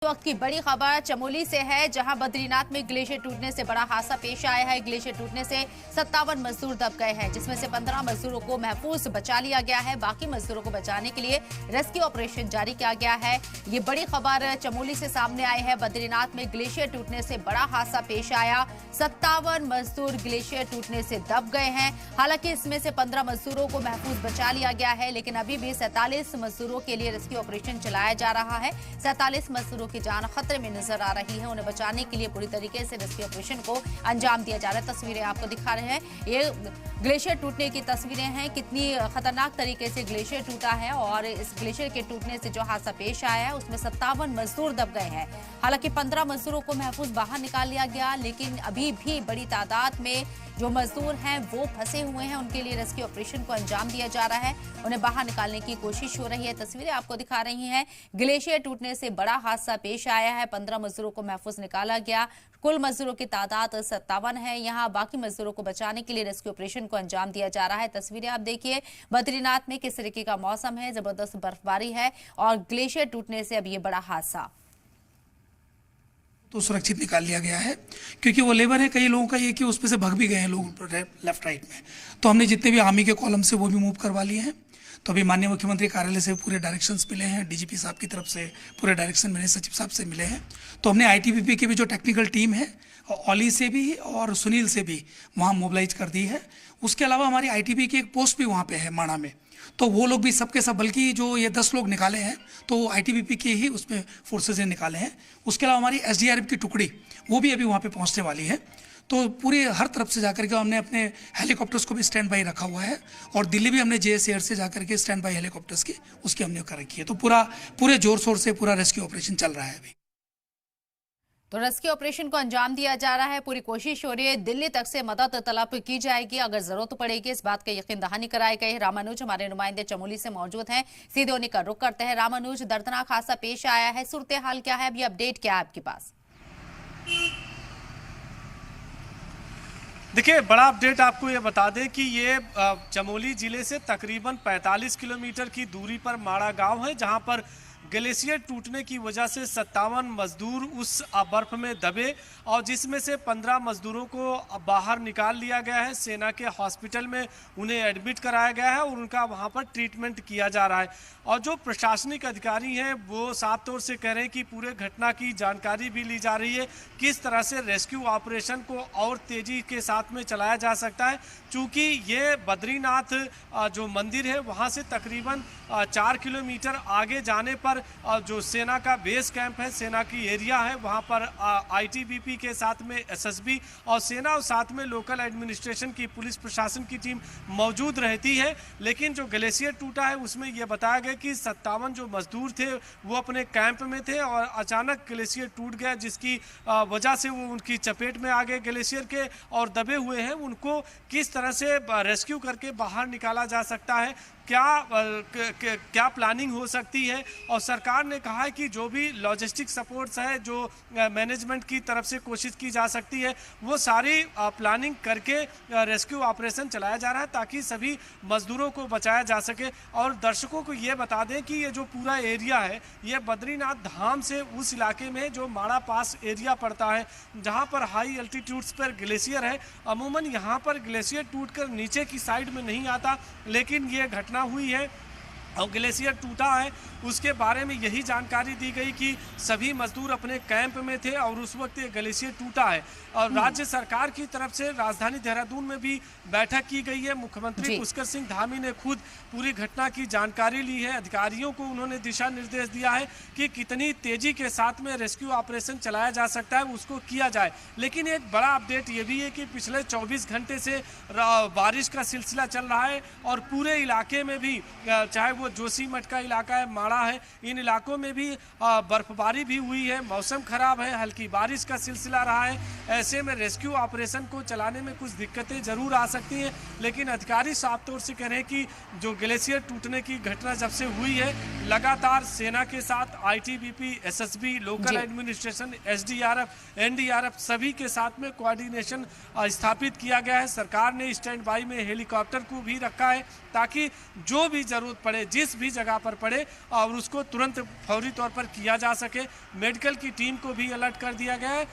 वक्त की बड़ी खबर चमोली से है, जहां बद्रीनाथ में ग्लेशियर टूटने से बड़ा हादसा पेश आया है। ग्लेशियर टूटने से 57 मजदूर दब गए हैं, जिसमें से 15 मजदूरों को महफूज बचा लिया गया है। बाकी मजदूरों को बचाने के लिए रेस्क्यू ऑपरेशन जारी किया गया है। ये बड़ी खबर चमोली से सामने आई है। बद्रीनाथ में ग्लेशियर टूटने से बड़ा हादसा पेश आया। 57 मजदूर ग्लेशियर टूटने से दब गए हैं। हालांकि इसमें से 15 मजदूरों को महफूज बचा लिया गया है, लेकिन अभी भी 47 मजदूरों के लिए रेस्क्यू ऑपरेशन चलाया जा रहा है। 47 मजदूरों की जान खतरे में नजर आ रही है। उन्हें बचाने के लिए पूरी तरीके से रेस्क्यू ऑपरेशन को अंजाम दिया जा रहा है। तस्वीरें आपको दिखा रहे हैं, ये ग्लेशियर टूटने की तस्वीरें हैं। कितनी खतरनाक तरीके से ग्लेशियर टूटा है और इस ग्लेशियर के टूटने से जो हादसा पेश आया है उसमें 57 मजदूर दब गए हैं। हालांकि 15 मजदूरों को महफूज बाहर निकाल लिया गया, लेकिन अभी भी बड़ी तादाद में जो मजदूर हैं वो फंसे हुए हैं। उनके लिए रेस्क्यू ऑपरेशन को अंजाम दिया जा रहा है। उन्हें बाहर निकालने की कोशिश हो रही है। तस्वीरें आपको दिखा रही हैं। ग्लेशियर टूटने से बड़ा हादसा पेश आया है। 15 मजदूरों को महफूज निकाला गया। कुल मजदूरों की तादाद 57 है। यहाँ बाकी मजदूरों को बचाने के लिए रेस्क्यू ऑपरेशन को अंजाम दिया जा रहा है। तस्वीरें आप देखिए, बद्रीनाथ में किस तरीके का मौसम है, जबरदस्त बर्फबारी है और ग्लेशियर टूटने से अब ये बड़ा हादसा तो सुरक्षित निकाल लिया गया है, क्योंकि वो लेबर है। कई लोगों का ये कि उस पे से भग भी गए हैं लोग लेफ्ट राइट में, तो हमने जितने भी आर्मी के कॉलम से वो भी मूव करवा लिए हैं। तो अभी माननीय मुख्यमंत्री कार्यालय से पूरे डायरेक्शंस मिले हैं, डीजीपी साहब की तरफ से पूरे डायरेक्शन मिले, सचिव साहब से मिले हैं। तो हमने आईटीबीपी की भी जो टेक्निकल टीम है ओली से भी और सुनील से भी वहाँ मोबिलाइज कर दी है। उसके अलावा हमारी आईटीबी की एक पोस्ट भी वहाँ पे है माणा में, तो वो लोग भी सबके सब, बल्कि जो ये 10 लोग निकाले हैं तो आईटीबीपी के ही उसमें फोर्सेज ने निकाले हैं। उसके अलावा हमारी एसडीआरएफ की टुकड़ी वो भी अभी वहाँ पे पहुँचने वाली है। तो पूरी हर तरफ से जाकर के हमने अपने हेलीकॉप्टर्स को भी स्टैंड बाई रखा हुआ है, और दिल्ली भी हमने जेएस एयर से जाकर के स्टैंड बाई हेलीकॉप्टर्स की उसकी हमने कर रखी है। तो पूरे जोर शोर से पूरा रेस्क्यू ऑपरेशन चल रहा है अभी। तो रेस्क्यू ऑपरेशन को अंजाम दिया जा रहा है। पूरी कोशिश हो रही है, दिल्ली तक से मदद तलब की जाएगी। अगर जरूरत पड़ेगी इस बात का यकीन दहानी कराई गई। रामानुज हमारे नुमाइंदे चमोली से मौजूद हैं, सीधे उन्हीं का रुख करते हैं। रामानुज, दर्दनाक हादसा पेश आया है, सूरत हाल क्या है, अभी अपडेट क्या है आपके पास? देखिए, बड़ा अपडेट आपको ये बता दें कि ये चमोली जिले से तकरीबन 45 किलोमीटर की दूरी पर माड़ा गांव है, जहां पर ग्लेशियर टूटने की वजह से 57 मजदूर उस बर्फ में दबे, और जिसमें से 15 मजदूरों को बाहर निकाल लिया गया है। सेना के हॉस्पिटल में उन्हें एडमिट कराया गया है और उनका वहां पर ट्रीटमेंट किया जा रहा है। और जो प्रशासनिक अधिकारी हैं वो साफ तौर से कह रहे हैं कि पूरे घटना की जानकारी भी ली जा रही है, किस तरह से रेस्क्यू ऑपरेशन को और तेजी के साथ में चलाया जा सकता है। चूँकि ये बद्रीनाथ जो मंदिर है वहाँ से तकरीबन 4 किलोमीटर आगे जाने पर जो सेना का बेस कैंप है, सेना की एरिया है, वहाँ पर आईटीबीपी के साथ में एसएसबी और सेना और साथ में लोकल एडमिनिस्ट्रेशन की पुलिस प्रशासन की टीम मौजूद रहती है। लेकिन जो ग्लेशियर टूटा है उसमें यह बताया गया कि 57 जो मजदूर थे वो अपने कैंप में थे और अचानक ग्लेशियर टूट गया, जिसकी वजह से वो उनकी चपेट में आ गए ग्लेशियर के और दबे हुए हैं। उनको किस तरह से रेस्क्यू करके बाहर निकाला जा सकता है, क्या प्लानिंग हो सकती है। और सरकार ने कहा है कि जो भी लॉजिस्टिक सपोर्ट्स है, जो मैनेजमेंट की तरफ से कोशिश की जा सकती है, वो सारी प्लानिंग करके रेस्क्यू ऑपरेशन चलाया जा रहा है ताकि सभी मजदूरों को बचाया जा सके। और दर्शकों को ये बता दें कि ये जो पूरा एरिया है ये बद्रीनाथ धाम से उस इलाके में जो माड़ा पास एरिया पड़ता है, जहाँ पर हाई एल्टीट्यूड्स पर ग्लेशियर है। अमूमन यहाँ पर ग्लेशियर टूटकर नीचे की साइड में नहीं आता, लेकिन ये घटना हुई है और ग्लेशियर टूटा है। उसके बारे में यही जानकारी दी गई कि सभी मजदूर अपने कैंप में थे और उस वक्त ये ग्लेशियर टूटा है। और राज्य सरकार की तरफ से राजधानी देहरादून में भी बैठक की गई है। मुख्यमंत्री पुष्कर सिंह धामी ने खुद पूरी घटना की जानकारी ली है। अधिकारियों को उन्होंने दिशा निर्देश दिया है कि कितनी तेजी के साथ में रेस्क्यू ऑपरेशन चलाया जा सकता है, उसको किया जाए। लेकिन एक बड़ा अपडेट ये भी है कि पिछले 24 घंटे से बारिश का सिलसिला चल रहा है और पूरे इलाके में भी, चाहे वो जोशीमठ का इलाका है, माड़ा है, इन इलाकों में भी बर्फबारी भी हुई है। मौसम खराब है, हल्की बारिश का सिलसिला रहा है। ऐसे में रेस्क्यू ऑपरेशन को चलाने में कुछ दिक्कतें जरूर आ सकती हैं, लेकिन अधिकारी साफ तौर से कह रहे हैं कि जो ग्लेशियर टूटने की घटना जब से हुई है, लगातार सेना के साथ ITBP, SSB, local administration, SDRF, NDRF सभी के साथ में कोऑर्डिनेशन स्थापित किया गया है। सरकार ने स्टैंड बाई में हेलीकॉप्टर को भी रखा है ताकि जो भी जरूरत पड़े, जिस भी जगह पर पड़े और उसको तुरंत फौरी तौर पर किया जा सके। मेडिकल की टीम को भी अलर्ट कर दिया गया है।